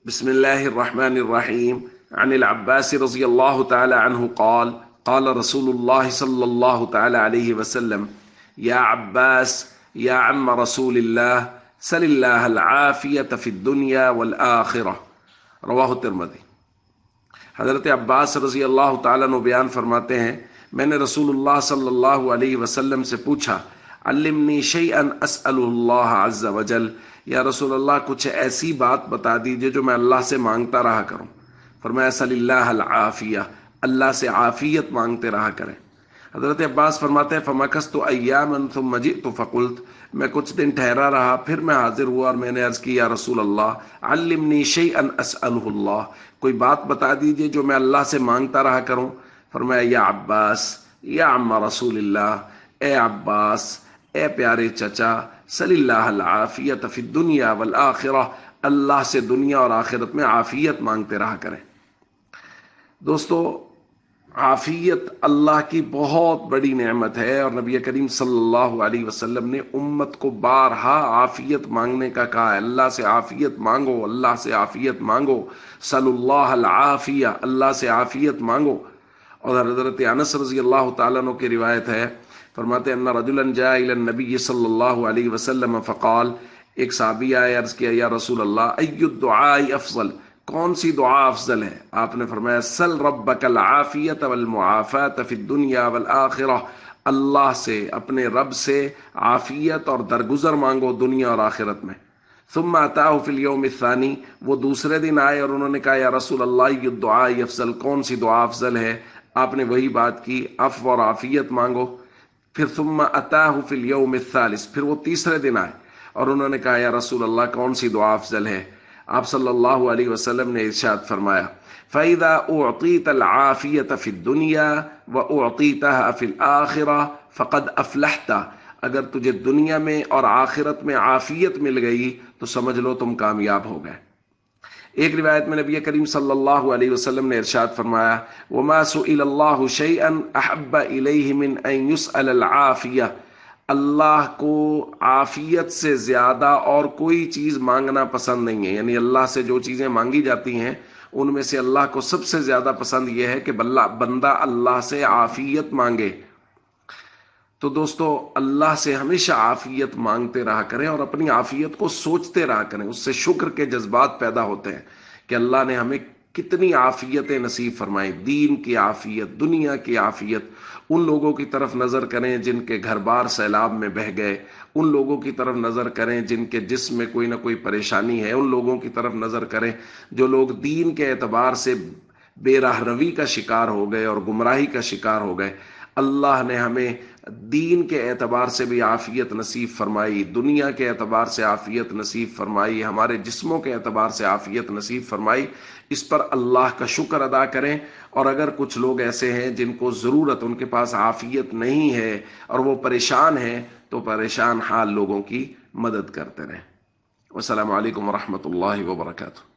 بسم الله الرحمن الرحيم. عن العباس رضي الله تعالى عنه قال قال رسول الله صلى الله تعالى عليه وسلم: يا عباس يا عم رسول الله سل الله العافية في الدنيا والآخرة. رواہ الترمذی۔ حضرت عباس رضی اللہ تعالیٰ عنہ بیان فرماتے ہیں، میں نے رسول اللہ صلی اللہ علیہ وسلم سے پوچھا، علمنی شیئا اسأل اللہ عز وجل، یا رسول اللہ کچھ ایسی بات بتا دیجئے جو میں اللہ سے مانگتا رہا کروں۔ فرمایا صلی اللہ العافیہ، اللہ سے عافیت مانگتے رہا کریں۔ حضرت عباس فرماتے ہیں فمکثت ایاما ثم جئت فقلت، میں کچھ دن ٹھہرا رہا، پھر میں حاضر ہوا اور میں نے عرض کی، یا رسول اللہ علمنی شیئا اسألہ اللہ، کوئی بات بتا دیجئے جو میں اللہ سے مانگتا رہا کروں۔ فرمایا یا عباس یا عم رسول اللہ، اے عباس، اے پیارے چچا، صلی اللہ العافیت فی الدنیا والآخرہ، اللہ سے دنیا اور آخرت میں عافیت مانگتے رہا کریں۔ دوستو، عافیت اللہ کی بہت بڑی نعمت ہے، اور نبی کریم صلی اللہ علیہ وسلم نے امت کو بارہا عافیت مانگنے کا کہا ہے۔ اللہ سے عافیت مانگو، اللہ سے عافیت مانگو، صلی اللہ العافیہ، اللہ سے عافیت مانگو۔ اور حضرت انس رضی اللہ تعالیٰ عنہ کی روایت ہے، فرماتے ہیں ان رجلا جاء الى النبی صلی اللہ علیہ وسلم فقال، ایک صحابی آئے، عرض کیا، یا رسول اللہ ای الدعاء افضل، کون سی دعا افضل ہے؟ آپ نے فرمایا سل ربک العافیت والمعافات فی الدنیا والآخرہ، اللہ سے، اپنے رب سے عافیت اور درگزر مانگو دنیا اور آخرت میں۔ ثم اتاہ فی اليوم الثانی، وہ دوسرے دن آئے اور انہوں نے کہا، یا رسول اللہ ای الدعاء افضل، کون سی دعا افضل ہے؟ آپ نے وہی بات کی، عفو اور عافیت مانگو۔ پھر ثم اتاہ فی اليوم الثالث، پھر وہ تیسرے دن آئے اور انہوں نے کہا، یا رسول اللہ کون سی دعا افضل ہے؟ آپ صلی اللہ علیہ وسلم نے ارشاد فرمایا، فَإِذَا أُعْطِيتَ الْعَافِيَةَ فِي الدُّنْيَا وَأُعْطِيتَهَا فِي الْآخِرَةِ فَقَدْ أَفْلَحْتَ، اگر تجھے دنیا میں اور آخرت میں عافیت مل گئی تو سمجھ لو تم کامیاب ہو گئے۔ ایک روایت میں نبی کریم صلی اللہ علیہ وسلم نے ارشاد فرمایا، وَمَا سُئِلَ اللَّهُ شَيْئًا أَحَبَّ إِلَيْهِ مِنْ أَنْ يُسْأَلَ الْعَافِيَةَ، اللہ کو عافیت سے زیادہ اور کوئی چیز مانگنا پسند نہیں ہے، یعنی اللہ سے جو چیزیں مانگی جاتی ہیں ان میں سے اللہ کو سب سے زیادہ پسند یہ ہے کہ بندہ اللہ سے عافیت مانگے۔ تو دوستو، اللہ سے ہمیشہ عافیت مانگتے رہا کریں اور اپنی عافیت کو سوچتے رہا کریں، اس سے شکر کے جذبات پیدا ہوتے ہیں کہ اللہ نے ہمیں کتنی عافیتیں نصیب فرمائی، دین کی عافیت، دنیا کی عافیت۔ ان لوگوں کی طرف نظر کریں جن کے گھر بار سیلاب میں بہہ گئے، ان لوگوں کی طرف نظر کریں جن کے جسم میں کوئی نہ کوئی پریشانی ہے، ان لوگوں کی طرف نظر کریں جو لوگ دین کے اعتبار سے بے راہ روی کا شکار ہو گئے اور گمراہی کا شکار ہو گئے۔ اللہ نے ہمیں دین کے اعتبار سے بھی عافیت نصیب فرمائی، دنیا کے اعتبار سے عافیت نصیب فرمائی، ہمارے جسموں کے اعتبار سے عافیت نصیب فرمائی۔ اس پر اللہ کا شکر ادا کریں، اور اگر کچھ لوگ ایسے ہیں جن کو ضرورت، ان کے پاس عافیت نہیں ہے اور وہ پریشان ہیں، تو پریشان حال لوگوں کی مدد کرتے رہیں۔ والسلام علیکم ورحمۃ اللہ وبرکاتہ۔